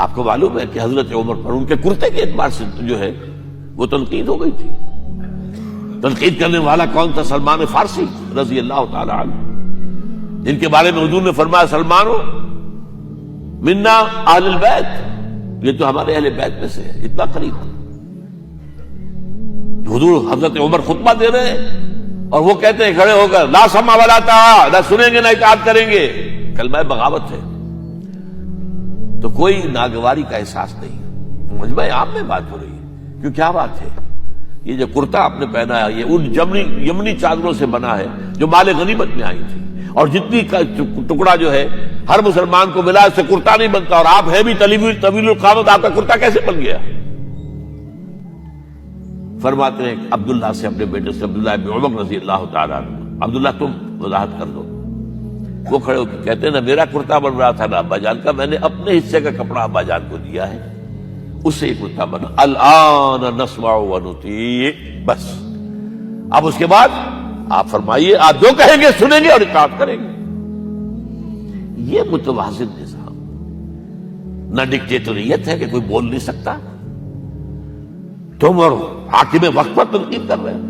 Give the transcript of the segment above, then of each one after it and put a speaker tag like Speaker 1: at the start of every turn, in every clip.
Speaker 1: آپ کو معلوم ہے کہ حضرت عمر پر ان کے کرتے کے اعتبار سے جو ہے وہ تنقید ہو گئی تھی. تنقید کرنے والا کون تھا؟ سلمان فارسی رضی اللہ تعالی عنہ، جن کے بارے میں حضور نے فرمایا سلمانو منا اہل البیت، یہ تو ہمارے اہل بیت میں سے ہے، اتنا قریب. حضور حضرت عمر خطبہ دے رہے ہیں اور وہ کہتے ہیں کھڑے ہو کر لا سمع ولا طاعہ، نہ سنیں گے نہ اطاعت کریں گے، کلمہ بغاوت ہے. تو کوئی ناگواری کا احساس نہیں. مجمع عام میں بات ہو رہی ہے. کیوں کیا بات ہے؟ یہ جو کرتا آپ نے پہنا ہے یہ ان یمنی چادروں سے بنا ہے جو مال غنیمت میں آئی تھی، اور جتنی ٹکڑا جو ہے ہر مسلمان کو ملا اس سے کرتا نہیں بنتا، اور آپ ہیں بھی طویل القامت، آپ کا کرتا کیسے بن گیا؟ فرماتے ہیں عبداللہ سے، اپنے بیٹے سے، عبداللہ ابن عمر رضی اللہ تعالیٰ عنہ، عبداللہ تم وضاحت کر دو. وہ کھڑے ہو کے کہتے ہیں نہ میرا کرتا بن رہا تھا نہ ابا جان کا، میں نے اپنے حصے کا کپڑا ابا جان کو دیا ہے، اس سے یہ کرتا بنا. الآن نسمع ونطیع، بس اب اس کے بعد آپ فرمائیے، آپ جو کہیں گے سنیں گے اور اطاعت کریں گے. یہ متوازن نظام، نہ ڈکٹیٹریت ہے کہ کوئی بول نہیں سکتا. تم اور حاکم وقت پر تنقید کر رہے ہو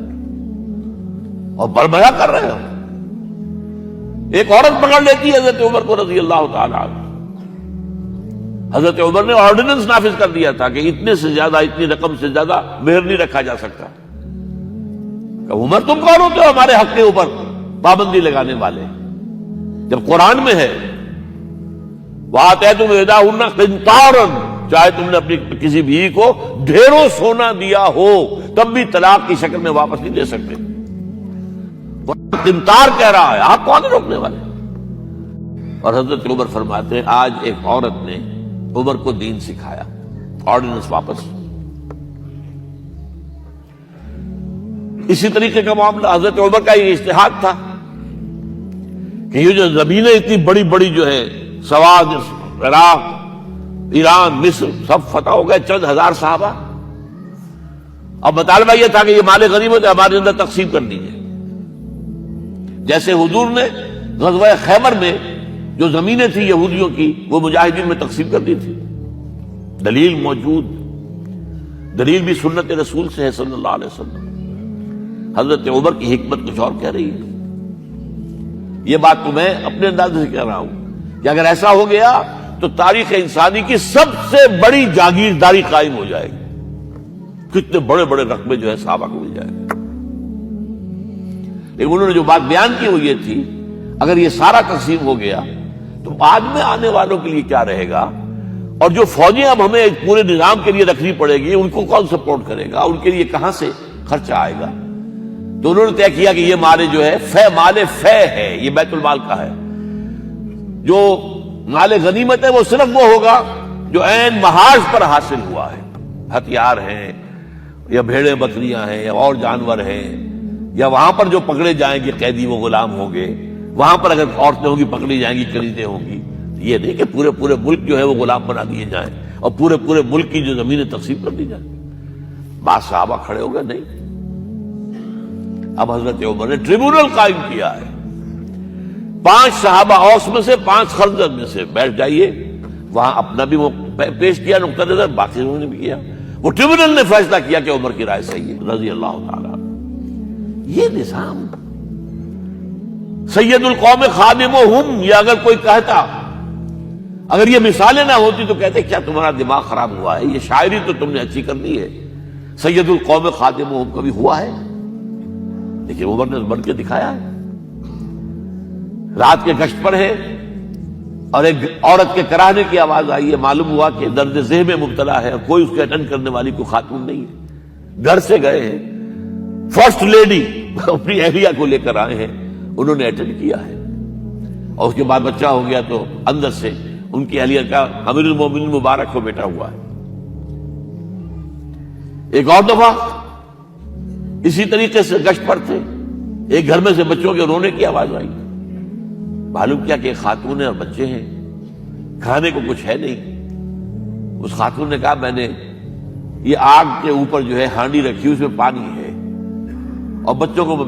Speaker 1: اور برملا کر رہے ہو. ایک عورت پکڑ لیتی ہے حضرت عمر کو رضی اللہ تعالیٰ عنہ. حضرت عمر نے آرڈیننس نافذ کر دیا تھا کہ اتنے سے زیادہ، اتنی رقم سے زیادہ مہر نہیں رکھا جا سکتا. کہ عمر تم کون ہوتے ہو ہمارے حق کے اوپر پابندی لگانے والے؟ جب قرآن میں ہے وَآتَيْتُمْ إِحْدَاهُنَّ قِنطَارًا، چاہے تم نے اپنی کسی بیوی کو ڈھیروں سونا دیا ہو تب بھی طلاق کی شکل میں واپس نہیں دے سکتے. قنطار کہہ رہا ہے، آپ کون ہیں روکنے والے؟ اور حضرت عمر فرماتے ہیں آج ایک عورت نے عمر کو دین سکھایا، آرڈیننس واپس. اسی طریقے کا معاملہ حضرت عمر کا یہ اجتہاد تھا کہ یہ جو زمینیں اتنی بڑی بڑی جو ہے سواد، عراق، ایران، مصر سب فتح ہو گئے، چند ہزار صحابہ. اب مطالبہ یہ تھا کہ یہ مال غنیمت ہے ہمارے اندر تقسیم کر دیجیے. جیسے حضور نے غزوہ خیبر میں جو زمینیں تھیں یہودیوں کی وہ مجاہدین میں تقسیم کر دی تھی. دلیل موجود، دلیل بھی سنت رسول سے ہے صلی اللہ علیہ وسلم. حضرت عمر کی حکمت کچھ اور کہہ رہی ہے. یہ بات تو میں اپنے انداز سے کہہ رہا ہوں کہ اگر ایسا ہو گیا تو تاریخ انسانی کی سب سے بڑی جاگیرداری قائم ہو جائے گی. کتنے بڑے بڑے رقبے جو ہے صحابہ کو مل جائے گا. لیکن انہوں نے جو بات بیان کی وہ یہ تھی اگر یہ سارا تقسیم ہو گیا تو بعد میں آنے والوں کے لیے کیا رہے گا، اور جو فوجیں اب ہمیں پورے نظام کے لیے رکھنی پڑے گی ان کو کون سپورٹ کرے گا، ان کے لیے کہاں سے خرچہ آئے گا. تو انہوں نے طے کیا کہ یہ مال جو ہے مال فے ہے، یہ بیت المال کا ہے. جو مال غنیمت ہے وہ صرف وہ ہوگا جو عین محاذ پر حاصل ہوا ہے، ہتھیار ہیں یا بھیڑیں بکریاں ہیں یا اور جانور ہیں، یا وہاں پر جو پکڑے جائیں گے قیدی وہ غلام ہوں گے، وہاں پر اگر عورتیں ہوں گی پکڑی جائیں گی، خریدیں ہوں گی. یہ نہیں کہ پورے ملک جو ہے وہ غلام بنا دیے جائیں اور پورے ملک کی جو زمینیں تقسیم کر دی جائیں. بعض صحابہ کھڑے ہو گئے نہیں. اب حضرت عمر نے ٹریبونل قائم کیا ہے. 5 صحابہ اوس میں سے، 5 خزرج میں سے بیٹھ جائیے، وہاں اپنا بھی وہ پیش کیا نقطہ نظر، باقی انہوں نے بھی کیا. وہ ٹریبونل نے فیصلہ کیا کہ عمر کی رائے صحیح ہے رضی اللہ تعالیٰ. یہ نظام سید القوم خادمہم، یہ اگر کوئی کہتا، اگر یہ مثالیں نہ ہوتی تو کہتے کیا تمہارا دماغ خراب ہوا ہے، یہ شاعری تو تم نے اچھی کر دی ہے، سید القوم خادمہم کبھی ہوا ہے؟ لیکن عمر نے بن کے دکھایا ہے. رات کے گشت پر ہے اور ایک عورت کے کراہنے کی آواز آئی ہے، معلوم ہوا کہ درد ذہن میں مبتلا ہے اور کوئی اس کے اٹینڈ کرنے والی کوئی خاتون نہیں ہے. گھر سے گئے ہیں، فرسٹ لیڈی اپنی اہلیہ کو لے کر آئے ہیں، انہوں نے اٹینڈ کیا ہے، اور اس کے بعد بچہ ہو گیا تو اندر سے ان کی اہلیہ کا امیر المومنین مبارک ہو بیٹا ہوا ہے. ایک اور دفعہ اسی طریقے سے گشت پر تھے، ایک گھر میں سے بچوں کے رونے کی آواز آئی. معلوم کیا کہ ایک خاتون ہے اور بچے ہیں، کھانے کو کچھ ہے نہیں. اس خاتون نے کہا میں نے یہ آگ کے اوپر جو ہے ہانڈی رکھی، اس میں پانی ہے اور بچوں کو میں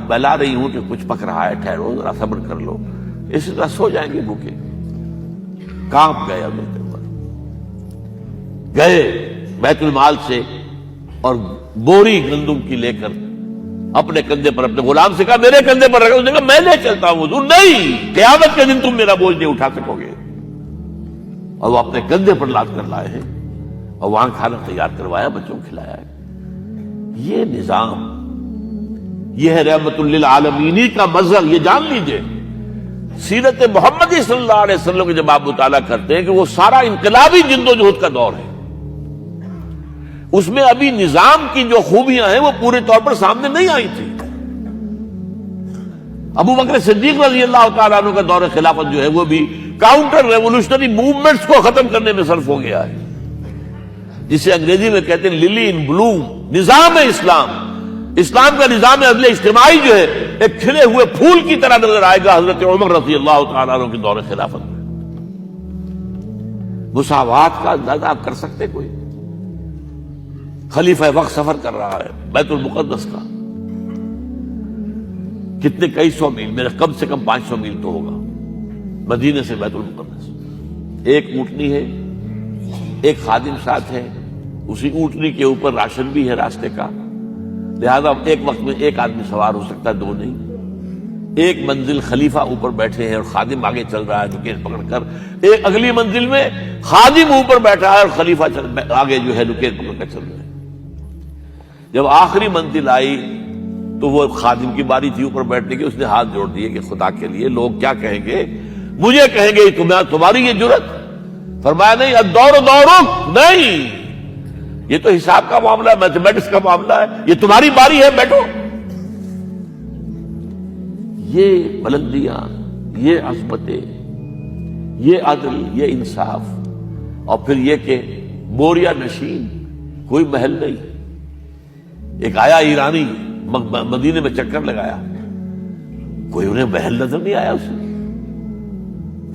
Speaker 1: بہلا رہی ہوں کہ کچھ پک رہا ہے، ٹھہرو ذرا صبر کر لو، اسی طرح سو جائیں گے بھوکے. کانپ گئے حضرت عمر. گئے بیت المال سے اور بوری گندم کی لے کر اپنے کندھے پر اپنے غلام سے کہا میرے کندھے پر رکھو. اس نے کہا میں لے چلتا ہوں حضور. نہیں, قیامت کے دن تم میرا بوجھ نہیں اٹھا سکو گے. اور وہ اپنے کندھے پر لاد کر لائے ہیں اور وہاں کھانا تیار کروایا, بچوں کو کھلایا ہے. یہ نظام, یہ ہے رحمت للعالمینی کا مظہر. یہ جان لیجئے سیرت محمدی صلی اللہ علیہ وسلم کے جب آپ مطالعہ کرتے ہیں کہ وہ سارا انقلابی جدوجہد کا دور ہے, اس میں ابھی نظام کی جو خوبیاں ہیں وہ پورے طور پر سامنے نہیں آئی تھی. ابو بکر صدیق رضی اللہ تعالیٰ عنہ کا دور خلافت جو ہے وہ بھی کاؤنٹر ریولوشنری موومنٹس کو ختم کرنے میں صرف ہو گیا ہے, جسے انگریزی میں کہتے ہیں للی ان بلوم. نظام اسلام, اسلام کا نظام عدل اجتماعی جو ہے ایک کھلے ہوئے پھول کی طرح نظر آئے گا حضرت عمر رضی اللہ تعالیٰ عنہ کے دور خلافت میں. مساوات کا اندازہ آپ کر سکتے کوئی؟ خلیفہ وقت سفر کر رہا ہے بیت المقدس کا, کتنے کئی سو میل, میرے کم سے کم 500 میل تو ہوگا مدینے سے بیت المقدس. ایک اونٹنی ہے, ایک خادم ساتھ ہے, اسی اونٹنی کے اوپر راشن بھی ہے راستے کا, لہذا ایک وقت میں ایک آدمی سوار ہو سکتا ہے, دو نہیں. ایک منزل خلیفہ اوپر بیٹھے ہیں اور خادم آگے چل رہا ہے نکیل پکڑ کر, ایک اگلی منزل میں خادم اوپر بیٹھا ہے اور خلیفہ آگے جو ہے نکیل پکڑ کر چل رہا ہے. جب آخری منزل آئی تو وہ خادم کی باری تھی اوپر بیٹھنے کی, اس نے ہاتھ جوڑ دیے کہ خدا کے لیے لوگ کیا کہیں گے, مجھے کہیں گے تمہاری یہ جرت. فرمایا نہیں, الدور دورک, نہیں, یہ تو حساب کا معاملہ ہے, میتھمیٹکس کا معاملہ ہے, یہ تمہاری باری ہے, بیٹھو. یہ بلندیاں, یہ عظمتیں, یہ عدل, یہ انصاف, اور پھر یہ کہ بوریا نشین, کوئی محل نہیں. ایک آیا ایرانی مدینے میں چکر لگایا, کوئی انہیں محل نظر نہیں آیا. اسے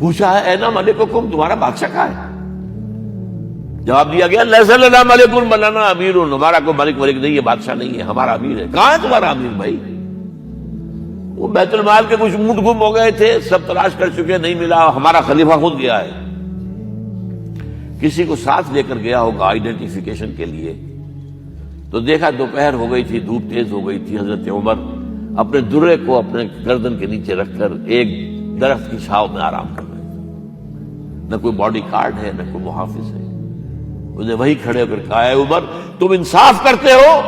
Speaker 1: پوچھا ہے اینا ملککم, تمہارا بادشاہ کہاں ہے؟ جواب دیا گیا لیس لنا ملک ولنا امیر, ہمارا کوئی ملک نہیں ہے, بادشاہ نہیں ہے, ہمارا امیر ہے. کہاں ہے تمہارا امیر بھائی؟ وہ بیت المال کے کچھ اونٹ گم ہو گئے تھے, سب تلاش کر چکے, نہیں ملا, ہمارا خلیفہ خود گیا ہے. کسی کو ساتھ لے کر گیا ہوگا آئیڈینٹیفیکیشن کے لیے, تو دیکھا دوپہر ہو گئی تھی, دھوپ تیز ہو گئی تھی. حضرت عمر اپنے درے کو اپنے گردن کے نیچے رکھ کر ایک درخت کی چھاؤں میں آرام کر رہے تھے. نہ کوئی باڈی گارڈ ہے, نہ کوئی محافظ ہے. انہیں وہی کھڑے ہو کر کہا, اے عمر تم انصاف کرتے ہو